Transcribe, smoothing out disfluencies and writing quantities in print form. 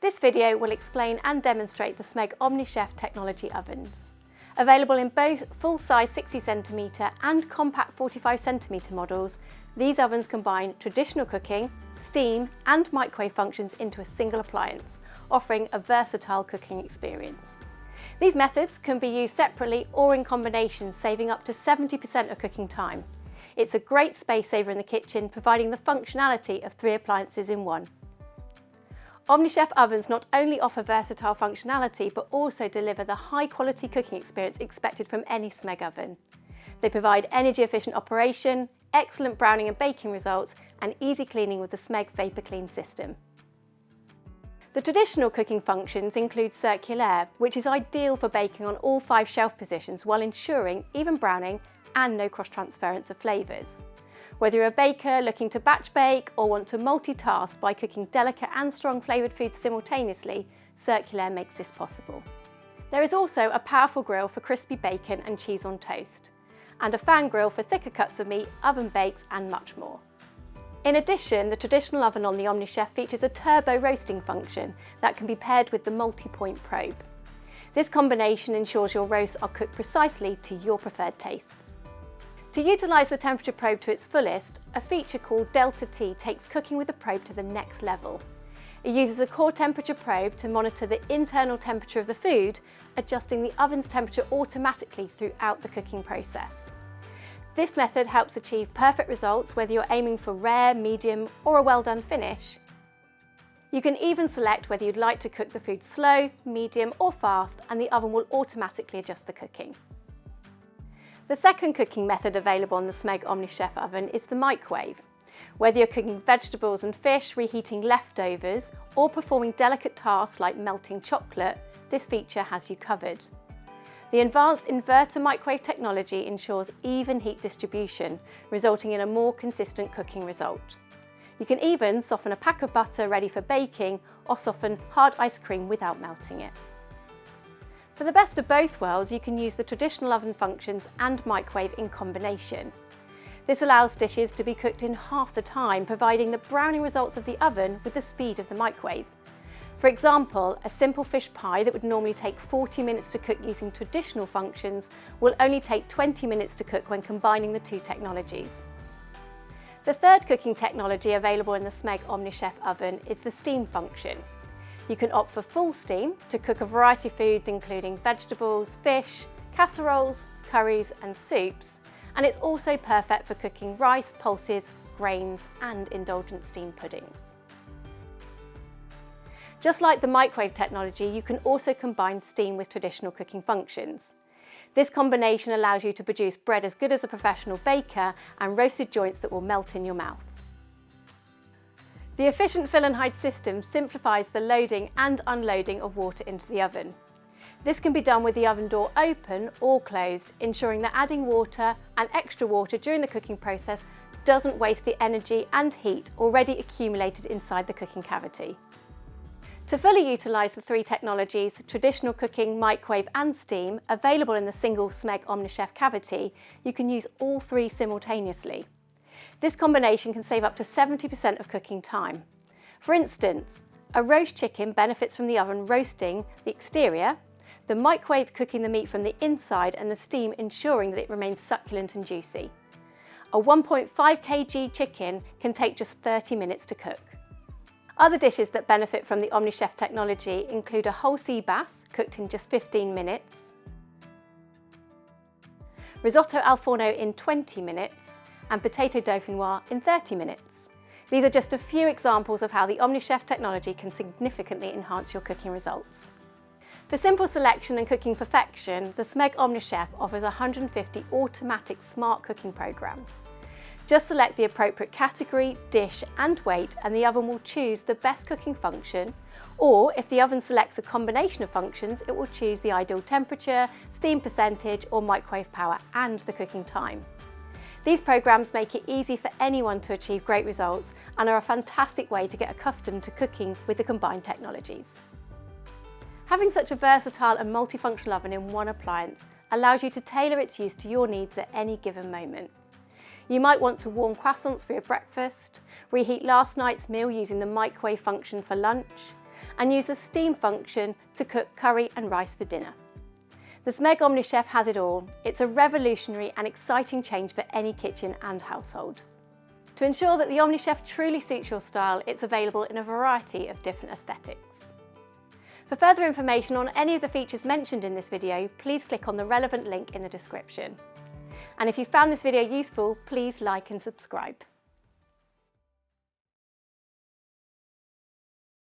This video will explain and demonstrate the Smeg Omnichef technology ovens. Available in both full-size 60cm and compact 45cm models, these ovens combine traditional cooking, steam and microwave functions into a single appliance, offering a versatile cooking experience. These methods can be used separately or in combination, saving up to 70% of cooking time. It's a great space saver in the kitchen, providing the functionality of 3 appliances in one. Omnichef ovens not only offer versatile functionality, but also deliver the high-quality cooking experience expected from any Smeg oven. They provide energy-efficient operation, excellent browning and baking results, and easy cleaning with the Smeg Vapor Clean system. The traditional cooking functions include circulaire, which is ideal for baking on all 5 shelf positions while ensuring even browning and no cross-transference of flavours. Whether you're a baker looking to batch bake or want to multitask by cooking delicate and strong flavoured foods simultaneously, circulaire makes this possible. There is also a powerful grill for crispy bacon and cheese on toast, and a fan grill for thicker cuts of meat, oven bakes and much more. In addition, the traditional oven on the Omnichef features a turbo roasting function that can be paired with the multi-point probe. This combination ensures your roasts are cooked precisely to your preferred tastes. To utilise the temperature probe to its fullest, a feature called Delta T takes cooking with the probe to the next level. It uses a core temperature probe to monitor the internal temperature of the food, adjusting the oven's temperature automatically throughout the cooking process. This method helps achieve perfect results whether you're aiming for rare, medium or a well done finish. You can even select whether you'd like to cook the food slow, medium or fast, and the oven will automatically adjust the cooking. The second cooking method available on the Smeg Omnichef oven is the microwave. Whether you're cooking vegetables and fish, reheating leftovers, or performing delicate tasks like melting chocolate, this feature has you covered. The advanced inverter microwave technology ensures even heat distribution, resulting in a more consistent cooking result. You can even soften a pack of butter ready for baking or soften hard ice cream without melting it. For the best of both worlds, you can use the traditional oven functions and microwave in combination. This allows dishes to be cooked in half the time, providing the browning results of the oven with the speed of the microwave. For example, a simple fish pie that would normally take 40 minutes to cook using traditional functions will only take 20 minutes to cook when combining the 2 technologies. The third cooking technology available in the Smeg Omnichef oven is the steam function. You can opt for full steam to cook a variety of foods including vegetables, fish, casseroles, curries and soups, and it's also perfect for cooking rice, pulses, grains and indulgent steamed puddings. Just like the microwave technology, you can also combine steam with traditional cooking functions. This combination allows you to produce bread as good as a professional baker and roasted joints that will melt in your mouth. The efficient fill and hide system simplifies the loading and unloading of water into the oven. This can be done with the oven door open or closed, ensuring that adding water and extra water during the cooking process doesn't waste the energy and heat already accumulated inside the cooking cavity. To fully utilise the 3 technologies, traditional cooking, microwave and steam, available in the single Smeg Omnichef cavity, you can use all 3 simultaneously. This combination can save up to 70% of cooking time. For instance, a roast chicken benefits from the oven roasting the exterior, the microwave cooking the meat from the inside and the steam ensuring that it remains succulent and juicy. A 1.5 kg chicken can take just 30 minutes to cook. Other dishes that benefit from the Omnichef technology include a whole sea bass cooked in just 15 minutes, risotto al forno in 20 minutes, and potato dauphinoise in 30 minutes. These are just a few examples of how the Omnichef technology can significantly enhance your cooking results. For simple selection and cooking perfection, the Smeg Omnichef offers 150 automatic smart cooking programs. Just select the appropriate category, dish and weight and the oven will choose the best cooking function, or if the oven selects a combination of functions, it will choose the ideal temperature, steam percentage or microwave power and the cooking time. These programs make it easy for anyone to achieve great results and are a fantastic way to get accustomed to cooking with the combined technologies. Having such a versatile and multifunctional oven in one appliance allows you to tailor its use to your needs at any given moment. You might want to warm croissants for your breakfast, reheat last night's meal using the microwave function for lunch, and use the steam function to cook curry and rice for dinner. The Smeg Omnichef has it all. It's a revolutionary and exciting change for any kitchen and household. To ensure that the Omnichef truly suits your style, it's available in a variety of different aesthetics. For further information on any of the features mentioned in this video, please click on the relevant link in the description. And if you found this video useful, please like and subscribe.